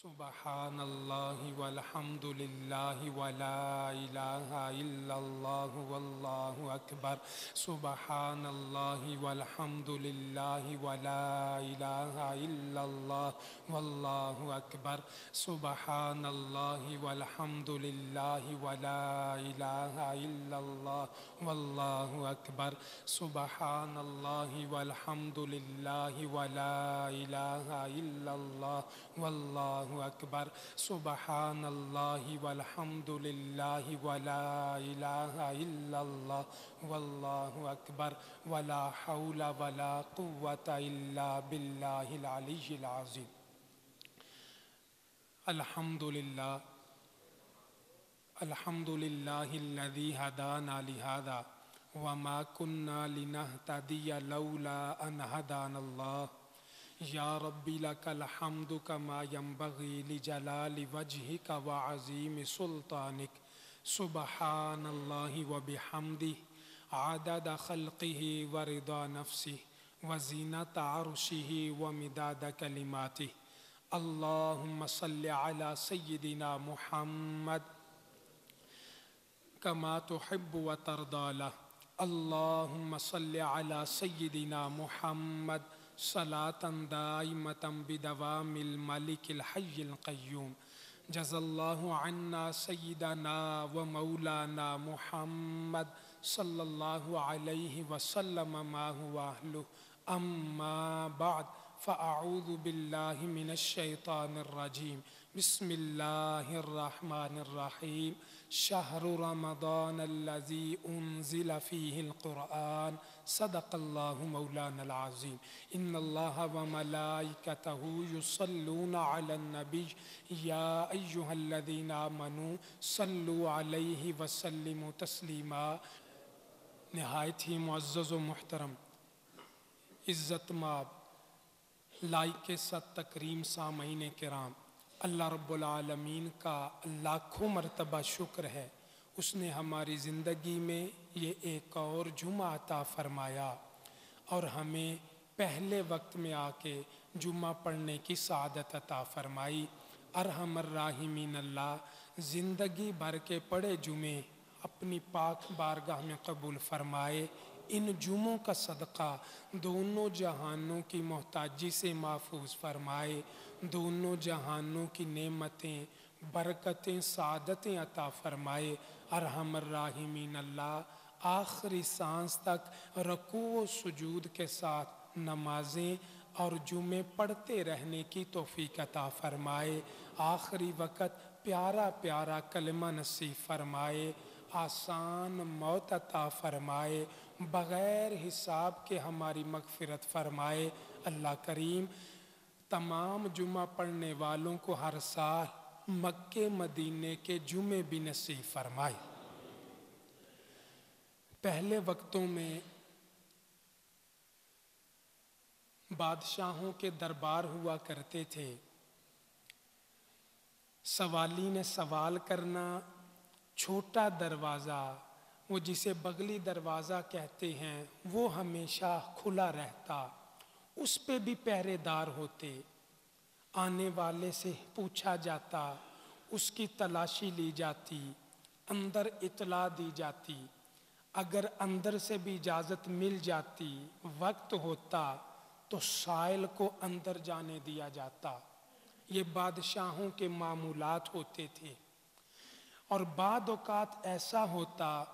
سبحان اللہ والحمد للہ ولا الہ الا اللہ واللہ اکبر سبحان اللہ والحمد للہ ولا الہ الا اللہ واللہ اکبر سبحان اللہ والحمد للہ ولا الہ الا اللہ واللہ اکبر سبحان اللہ والحمد للہ ولا الہ الا اللہ واللہ اکبر سبحان اللہ والحمد للہ ولا الہ الا اللہ واللہ اکبر ولا حول ولا قوة الا باللہ العلی العظیم۔ الحمدللہ الحمدللہ الذی ہدانا لہذا وما كنا لنهتدی لولا ان ہدانا اللہ یا ربی لک الحمد کما ینبغی لجلال وجہک وعظیم سلطانک سبحان اللہ وبحمدہ عدد خلقہ ورضا نفسہ وزینت عرشہ ومداد کلماتہ۔ اللہم صل علی سیدنا محمد کما تحب وترضی لہ۔ اللہم صل علی سیدنا محمد صلاة دائمة بدوام الملك الحي القيوم۔ جزا اللہ عنا سیدنا و مولانا محمد صلی اللہ علیہ وسلم ما هو اہلہ۔ اما بعد فاعوذ باللہ من الشیطان الرجیم بسم اللہ الرحمن الرحیم۔ شہر رمضان الذی انزل فیہ القرآن صدق اللہ مولانا العظیم۔ ان اللہ وملائکتہ یصلون علی النبی یا ایہا الذین آمنوا صلوا علیہ وسلموا تسلیما۔ نہایت ہی معزز و محترم عزت مآب لائق ست تکریم سامعین کرام، اللہ رب العالمین کا لاکھوں مرتبہ شکر ہے، اس نے ہماری زندگی میں یہ ایک اور جمعہ عطا فرمایا اور ہمیں پہلے وقت میں آ کے جمعہ پڑھنے کی سعادت عطا فرمائی۔ ارحم الراحمین اللہ زندگی بھر کے پڑھے جمعے اپنی پاک بارگاہ میں قبول فرمائے۔ ان جمعوں کا صدقہ دونوں جہانوں کی محتاجی سے محفوظ فرمائے، دونوں جہانوں کی نعمتیں، برکتیں، سعادتیں عطا فرمائے۔ ارحم الراحمین اللہ آخری سانس تک رکوع و سجود کے ساتھ نمازیں اور جمعے پڑھتے رہنے کی توفیق عطا فرمائے۔ آخری وقت پیارا پیارا کلمہ نصیب فرمائے، آسان موت عطا فرمائے، بغیر حساب کے ہماری مغفرت فرمائے۔ اللہ کریم تمام جمعہ پڑھنے والوں کو ہر سال مکے مدینے کے جمعے بھی نصیب فرمائے۔ پہلے وقتوں میں بادشاہوں کے دربار ہوا کرتے تھے، سوالی نے سوال کرنا، چھوٹا دروازہ وہ جسے بغلی دروازہ کہتے ہیں وہ ہمیشہ کھلا رہتا، اس پہ بھی پہرے دار ہوتے، آنے والے سے پوچھا جاتا، اس کی تلاشی لی جاتی، اندر اطلاع دی جاتی، اگر اندر سے بھی اجازت مل جاتی، وقت ہوتا تو سائل کو اندر جانے دیا جاتا۔ یہ بادشاہوں کے معمولات ہوتے تھے۔ اور بعض اوقات ایسا ہوتا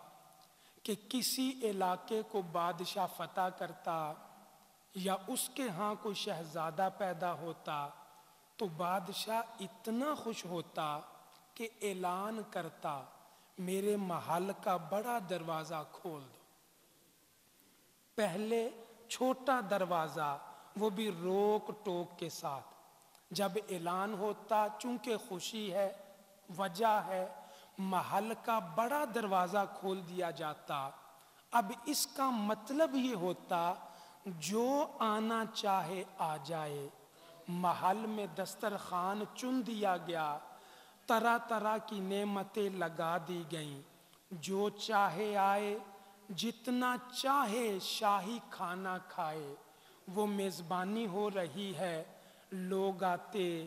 کہ کسی علاقے کو بادشاہ فتح کرتا یا اس کے ہاں کوئی شہزادہ پیدا ہوتا تو بادشاہ اتنا خوش ہوتا کہ اعلان کرتا میرے محل کا بڑا دروازہ کھول دو۔ پہلے چھوٹا دروازہ وہ بھی روک ٹوک کے ساتھ، جب اعلان ہوتا چونکہ خوشی ہے، وجہ ہے، محل کا بڑا دروازہ کھول دیا جاتا۔ اب اس کا مطلب یہ ہوتا جو آنا چاہے آ جائے، محل میں دسترخوان چن دیا گیا، طرح طرح کی نعمتیں لگا دی گئیں، جو چاہے آئے، جتنا چاہے شاہی کھانا کھائے۔ وہ میزبانی ہو رہی ہے، لوگ آتے،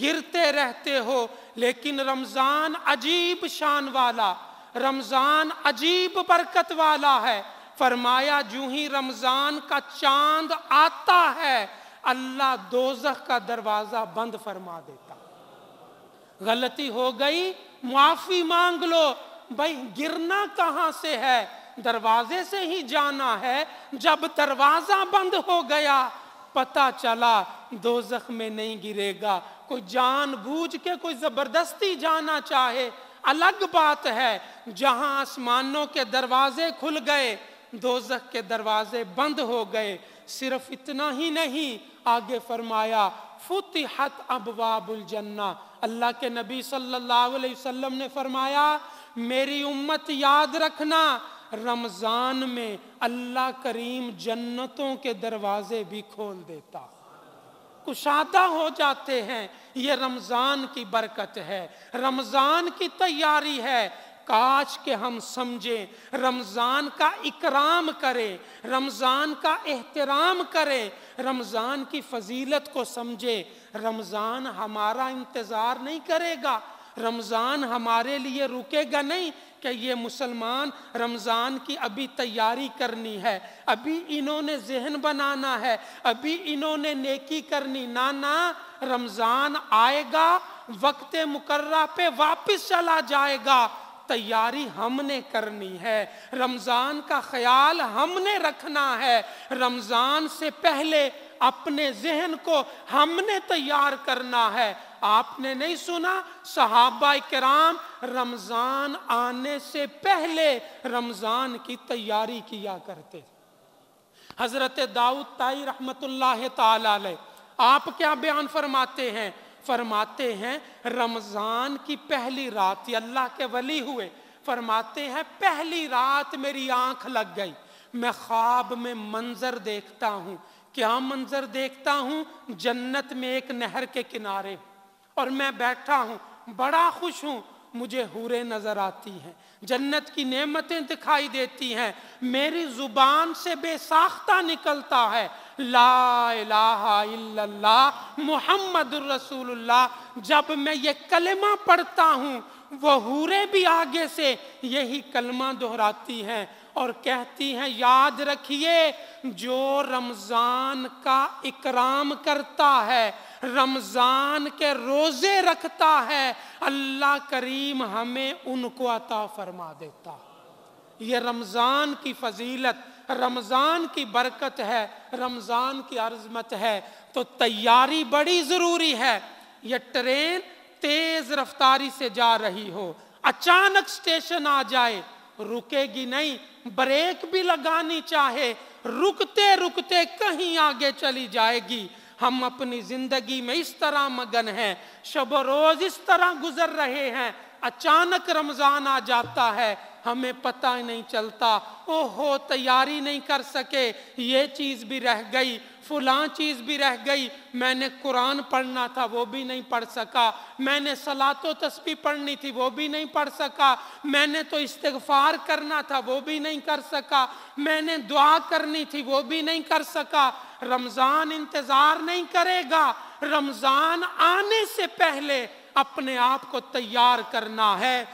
گرتے رہتے ہو، لیکن رمضان عجیب شان والا، رمضان عجیب برکت والا ہے۔ فرمایا جو ہی رمضان کا چاند آتا ہے اللہ دوزخ کا دروازہ بند فرما دیتا۔ غلطی ہو گئی معافی مانگ لو، بھائی گرنا کہاں سے ہے، دروازے سے ہی جانا ہے۔ جب دروازہ بند ہو گیا پتہ چلا دوزخ میں نہیں گرے گا۔ کوئی جان بوجھ کے کوئی زبردستی جانا چاہے الگ بات ہے، جہاں آسمانوں کے دروازے کھل گئے دوزخ کے دروازے بند ہو گئے۔ صرف اتنا ہی نہیں، آگے فرمایا فتحت ابواب الجنہ۔ اللہ کے نبی صلی اللہ علیہ وسلم نے فرمایا میری امت یاد رکھنا رمضان میں اللہ کریم جنتوں کے دروازے بھی کھول دیتا، کشادہ ہو جاتے ہیں۔ یہ رمضان کی برکت ہے، رمضان کی تیاری ہے۔ کاش کہ ہم سمجھیں، رمضان کا اکرام کریں، رمضان کا احترام کریں، رمضان کی فضیلت کو سمجھیں۔ رمضان ہمارا انتظار نہیں کرے گا، رمضان ہمارے لیے رکے گا نہیں کہ یہ مسلمان رمضان کی ابھی تیاری کرنی ہے، ابھی انہوں نے ذہن بنانا ہے، ابھی انہوں نے نیکی کرنی۔ نہ رمضان آئے گا، وقت مقررہ پہ واپس چلا جائے گا، تیاری ہم نے کرنی ہے، رمضان کا خیال ہم نے رکھنا ہے۔ رمضان سے پہلے اپنے ذہن کو ہم نے تیار کرنا ہے۔ آپ نے نہیں سنا صحابہ کرام رمضان آنے سے پہلے رمضان کی تیاری کیا کرتے؟ حضرت داؤد طائی رحمت اللہ تعالی علیہ آپ کیا بیان فرماتے ہیں؟ فرماتے ہیں رمضان کی پہلی رات، یہ اللہ کے ولی ہوئے، فرماتے ہیں پہلی رات میری آنکھ لگ گئی، میں خواب میں منظر دیکھتا ہوں۔ کیا منظر دیکھتا ہوں؟ جنت میں ایک نہر کے کنارے اور میں بیٹھا ہوں، بڑا خوش ہوں، مجھے حوریں نظر آتی ہیں، جنت کی نعمتیں دکھائی دیتی ہیں، میری زبان سے بے ساختہ نکلتا ہے لا الہ الا اللہ محمد الرسول اللہ۔ جب میں یہ کلمہ پڑھتا ہوں وہ حوریں بھی آگے سے یہی کلمہ دہراتی ہیں اور کہتی ہیں یاد رکھیے جو رمضان کا اکرام کرتا ہے، رمضان کے روزے رکھتا ہے، اللہ کریم ہمیں ان کو عطا فرما دیتا۔ یہ رمضان کی فضیلت، رمضان کی برکت ہے، رمضان کی عظمت ہے۔ تو تیاری بڑی ضروری ہے۔ یہ ٹرین تیز رفتاری سے جا رہی ہو، اچانک سٹیشن آ جائے، رکے گی نہیں، بریک بھی لگانی چاہے رکتے رکتے کہیں آگے چلی جائے گی۔ ہم اپنی زندگی میں اس طرح مگن ہیں، شب و روز اس طرح گزر رہے ہیں، اچانک رمضان آ جاتا ہے ہمیں پتہ ہی نہیں چلتا، اوہو تیاری نہیں کر سکے، یہ چیز بھی رہ گئی، فلاں چیز بھی رہ گئی، میں نے قرآن پڑھنا تھا وہ بھی نہیں پڑھ سکا، میں نے صلاۃ و تسبیح پڑھنی تھی وہ بھی نہیں پڑھ سکا، میں نے تو استغفار کرنا تھا وہ بھی نہیں کر سکا، میں نے دعا کرنی تھی وہ بھی نہیں کر سکا۔ رمضان انتظار نہیں کرے گا، رمضان آنے سے پہلے اپنے آپ کو تیار کرنا ہے۔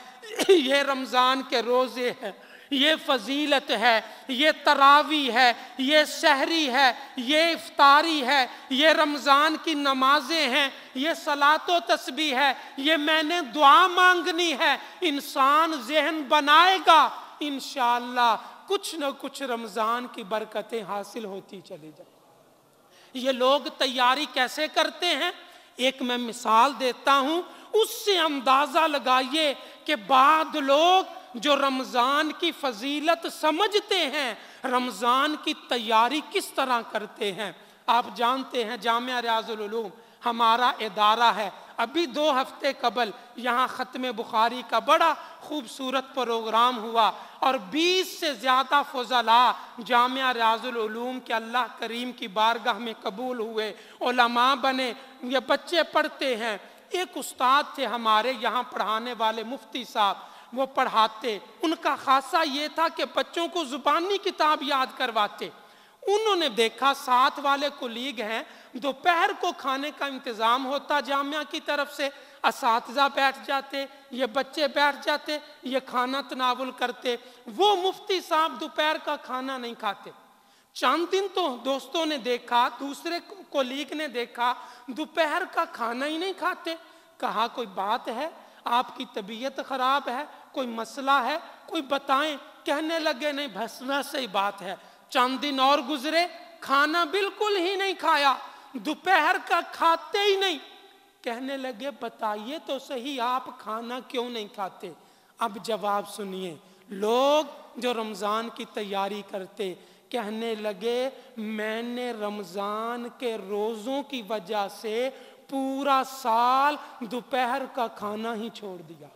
یہ رمضان کے روزے ہیں، یہ فضیلت ہے، یہ تراویح ہے، یہ سحری ہے، یہ افطاری ہے، یہ رمضان کی نمازیں ہیں، یہ صلاۃ و تسبیح ہے، یہ میں نے دعا مانگنی ہے۔ انسان ذہن بنائے گا انشاءاللہ کچھ نہ کچھ رمضان کی برکتیں حاصل ہوتی چلی جائیں۔ یہ لوگ تیاری کیسے کرتے ہیں؟ ایک میں مثال دیتا ہوں، اس سے اندازہ لگائیے کہ بعض لوگ جو رمضان کی فضیلت سمجھتے ہیں رمضان کی تیاری کس طرح کرتے ہیں۔ آپ جانتے ہیں جامعہ ریاض العلوم ہمارا ادارہ ہے، ابھی 2 ہفتے قبل یہاں ختم بخاری کا بڑا خوبصورت پروگرام ہوا اور 20 سے زیادہ فضلاء جامعہ ریاض العلوم کے اللہ کریم کی بارگاہ میں قبول ہوئے، علماء بنے، یہ بچے پڑھتے ہیں۔ ایک استاد تھے ہمارے یہاں پڑھانے والے مفتی صاحب، وہ پڑھاتے، ان کا خاصہ یہ تھا کہ بچوں کو زبانی کتاب یاد کرواتے۔ انہوں نے دیکھا ساتھ والے کولیگ ہیں دوپہر کو کھانے کا انتظام ہوتا جامعہ کی طرف سے، اساتذہ بیٹھ جاتے، یہ بچے بیٹھ جاتے، یہ کھانا تناول کرتے۔ وہ مفتی صاحب دوپہر کا کھانا نہیں کھاتے۔ چند دن تو دوستوں نے دیکھا، دوسرے کولیگ نے دیکھا دوپہر کا کھانا ہی نہیں کھاتے۔ کہا کوئی بات ہے، آپ کی طبیعت خراب ہے، کوئی مسئلہ ہے، کوئی بتائیں۔ کہنے لگے نہیں بس ویسے ہی بات ہے۔ چند دن اور گزرے، کھانا بالکل ہی نہیں کھایا، دوپہر کا کھاتے ہی نہیں۔ کہنے لگے بتائیے تو صحیح آپ کھانا کیوں نہیں کھاتے؟ اب جواب سنیے۔ لوگ جو رمضان کی تیاری کرتے کہنے لگے میں نے رمضان کے روزوں کی وجہ سے پورا سال دوپہر کا کھانا ہی چھوڑ دیا،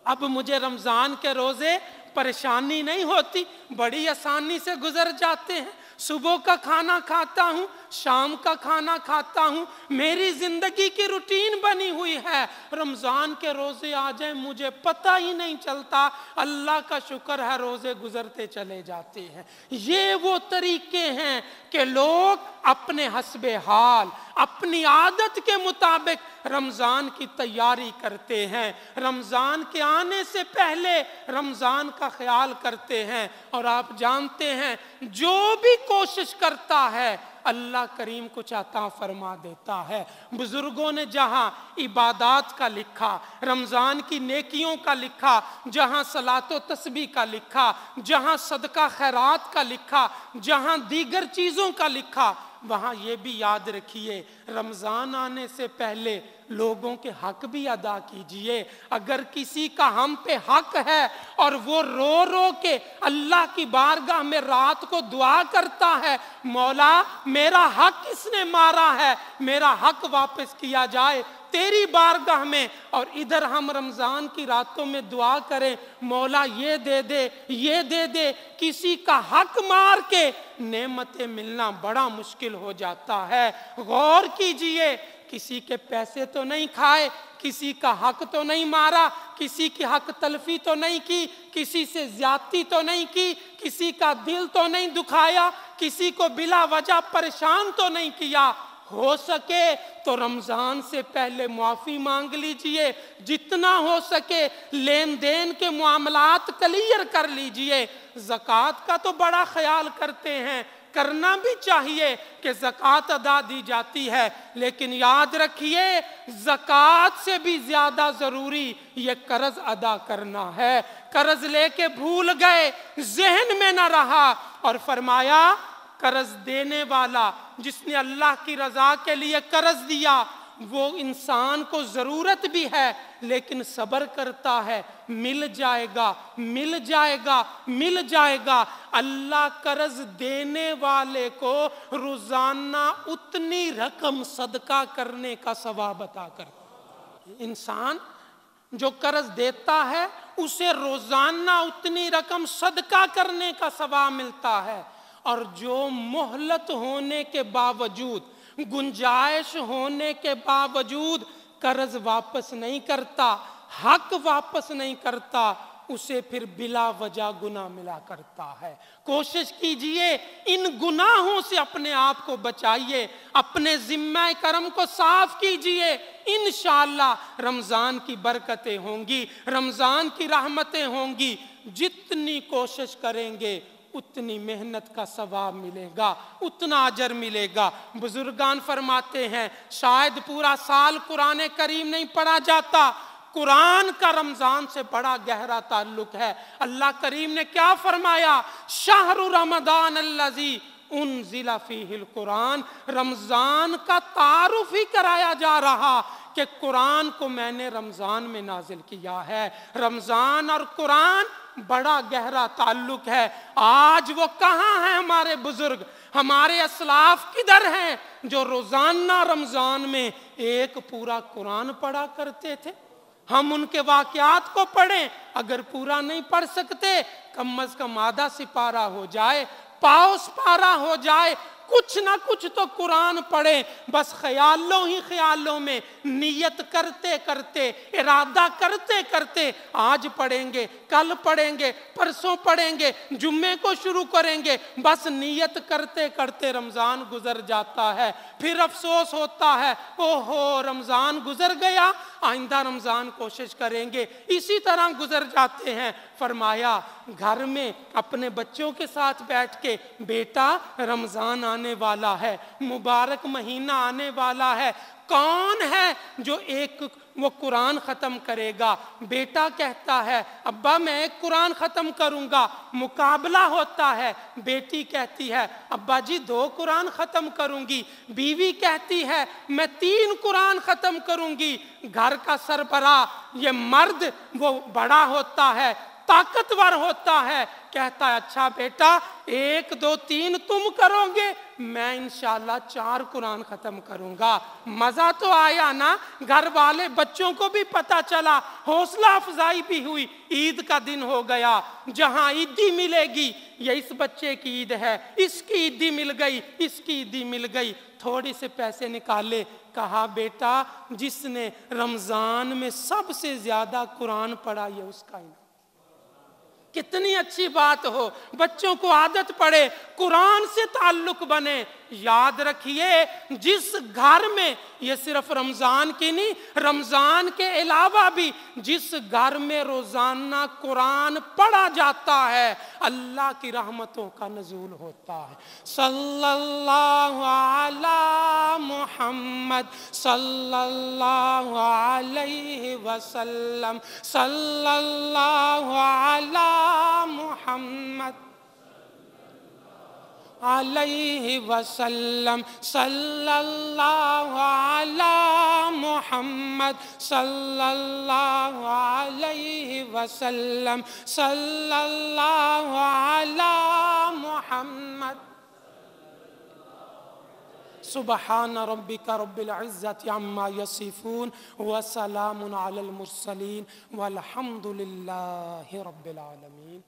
اب مجھے رمضان کے روزے پریشانی نہیں ہوتی، بڑی آسانی سے گزر جاتے ہیں۔ صبح کا کھانا کھاتا ہوں، شام کا کھانا کھاتا ہوں، میری زندگی کی روٹین بنی ہوئی ہے۔ رمضان کے روزے آ جائیں مجھے پتہ ہی نہیں چلتا، اللہ کا شکر ہے روزے گزرتے چلے جاتے ہیں۔ یہ وہ طریقے ہیں کہ لوگ اپنے حسب حال، اپنی عادت کے مطابق رمضان کی تیاری کرتے ہیں، رمضان کے آنے سے پہلے رمضان کا خیال کرتے ہیں۔ اور آپ جانتے ہیں جو بھی کوشش کرتا ہے اللہ کریم کچھ عطا فرما دیتا ہے۔ بزرگوں نے جہاں عبادات کا لکھا، رمضان کی نیکیوں کا لکھا، جہاں صلاۃ و تسبیح کا لکھا، جہاں صدقہ خیرات کا لکھا، جہاں دیگر چیزوں کا لکھا، وہاں یہ بھی یاد رکھیے رمضان آنے سے پہلے لوگوں کے حق بھی ادا کیجئے۔ اگر کسی کا ہم پہ حق ہے اور وہ رو رو کے اللہ کی بارگاہ میں رات کو دعا کرتا ہے مولا میرا حق کس نے مارا ہے، میرا حق واپس کیا جائے تیری بارگاہ میں، اور ادھر ہم رمضان کی راتوں میں دعا کریں مولا یہ دے دے یہ دے دے، کسی کا حق مار کے نعمتیں ملنا بڑا مشکل ہو جاتا ہے۔ غور کیجئے، کسی کے پیسے تو نہیں کھائے، کسی کا حق تو نہیں مارا، کسی کی حق تلفی تو نہیں کی، کسی سے زیادتی تو نہیں کی، کسی کا دل تو نہیں دکھایا، کسی کو بلا وجہ پریشان تو نہیں کیا۔ ہو سکے تو رمضان سے پہلے معافی مانگ لیجئے، جتنا ہو سکے لین دین کے معاملات کلیئر کر لیجئے۔ زکوٰۃ کا تو بڑا خیال کرتے ہیں، کرنا بھی چاہیے کہ زکوٰۃ ادا دی جاتی ہے، لیکن یاد رکھیے زکوٰۃ سے بھی زیادہ ضروری یہ قرض ادا کرنا ہے۔ قرض لے کے بھول گئے، ذہن میں نہ رہا، اور فرمایا قرض دینے والا جس نے اللہ کی رضا کے لیے قرض دیا وہ انسان کو ضرورت بھی ہے لیکن صبر کرتا ہے، مل جائے گا مل جائے گا مل جائے گا۔ اللہ قرض دینے والے کو روزانہ اتنی رقم صدقہ کرنے کا ثواب عطا کرتا ہے۔ انسان جو قرض دیتا ہے اسے روزانہ اتنی رقم صدقہ کرنے کا ثواب ملتا ہے، اور جو مہلت ہونے کے باوجود، گنجائش ہونے کے باوجود قرض واپس نہیں کرتا، حق واپس نہیں کرتا، اسے پھر بلا وجہ گناہ ملا کرتا ہے۔ کوشش کیجئے ان گناہوں سے اپنے آپ کو بچائیے، اپنے ذمہ کرم کو صاف کیجئے، انشاءاللہ رمضان کی برکتیں ہوں گی، رمضان کی رحمتیں ہوں گی۔ جتنی کوشش کریں گے اتنی محنت کا ثواب ملے گا، اتنا اجر ملے گا۔ بزرگان فرماتے ہیں شاید پورا سال قرآن کریم نہیں پڑھا جاتا، قرآن کا رمضان سے بڑا گہرا تعلق ہے۔ اللہ کریم نے کیا فرمایا؟ شہر رمضان الذی انزل فیہ القرآن، رمضان کا تعارف ہی کرایا جا رہا کہ قرآن کو میں نے رمضان میں نازل کیا ہے۔ رمضان اور قرآن بڑا گہرا تعلق ہے۔ آج وہ کہاں ہیں ہمارے بزرگ، ہمارے اسلاف کدھر ہیں جو روزانہ رمضان میں ایک پورا قرآن پڑھا کرتے تھے؟ ہم ان کے واقعات کو پڑھیں، اگر پورا نہیں پڑھ سکتے کم از کم آدھا سپارہ ہو جائے، پاؤ سپارہ ہو جائے، کچھ نہ کچھ تو قرآن پڑھیں، بس خیالوں ہی خیالوں میں نیت کرتے کرتے، ارادہ کرتے کرتے، آج پڑھیں گے، کل پڑھیں گے، پرسوں پڑھیں گے، جمعے کو شروع کریں گے، بس نیت کرتے کرتے رمضان گزر جاتا ہے۔ پھر افسوس ہوتا ہے، اوہو رمضان گزر گیا، آئندہ رمضان کوشش کریں گے، اسی طرح گزر جاتے ہیں۔ فرمایا گھر میں اپنے بچوں کے ساتھ بیٹھ کے، بیٹا رمضان آنے والا ہے، مبارک مہینہ آنے والا ہے، کون ہے جو وہ قرآن ختم کرے گا؟ بیٹا کہتا ہے ابا میں ایک قرآن ختم کروں گا، مقابلہ ہوتا ہے، بیٹی کہتی ہے ابا جی 2 قرآن ختم کروں گی، بیوی کہتی ہے میں 3 قرآن ختم کروں گی۔ گھر کا سربراہ یہ مرد وہ بڑا ہوتا ہے، طاقتور ہوتا ہے، کہتا ہے اچھا بیٹا 1 2 3 تم کرو گے، میں انشاءاللہ 4 قرآن ختم کروں گا۔ مزہ تو آیا نا، گھر والے بچوں کو بھی پتا چلا، حوصلہ افزائی بھی ہوئی، عید کا دن ہو گیا، جہاں عیدی ملے گی، یہ اس بچے کی عید ہے، اس کی عیدی مل گئی، اس کی عیدی مل گئی، تھوڑے سے پیسے نکالے، کہا بیٹا جس نے رمضان میں سب سے زیادہ قرآن پڑھا یہ اس کا انعام۔ کتنی اچھی بات ہو، بچوں کو عادت پڑے، قرآن سے تعلق بنے۔ یاد رکھیے جس گھر میں، یہ صرف رمضان کی نہیں، رمضان کے علاوہ بھی جس گھر میں روزانہ قرآن پڑھا جاتا ہے، اللہ کی رحمتوں کا نزول ہوتا ہے۔ صلی اللہ علی محمد صلی اللہ علیہ وسلم، صلی اللہ علی محمد علیہ وسلم، صلی اللہ علی محمد صلی اللہ علیہ وسلم، صلی اللہ علی محمد۔ سبحان ربک رب العزت عما یصفون وسلام علی المرسلین والحمد للہ رب العالمین۔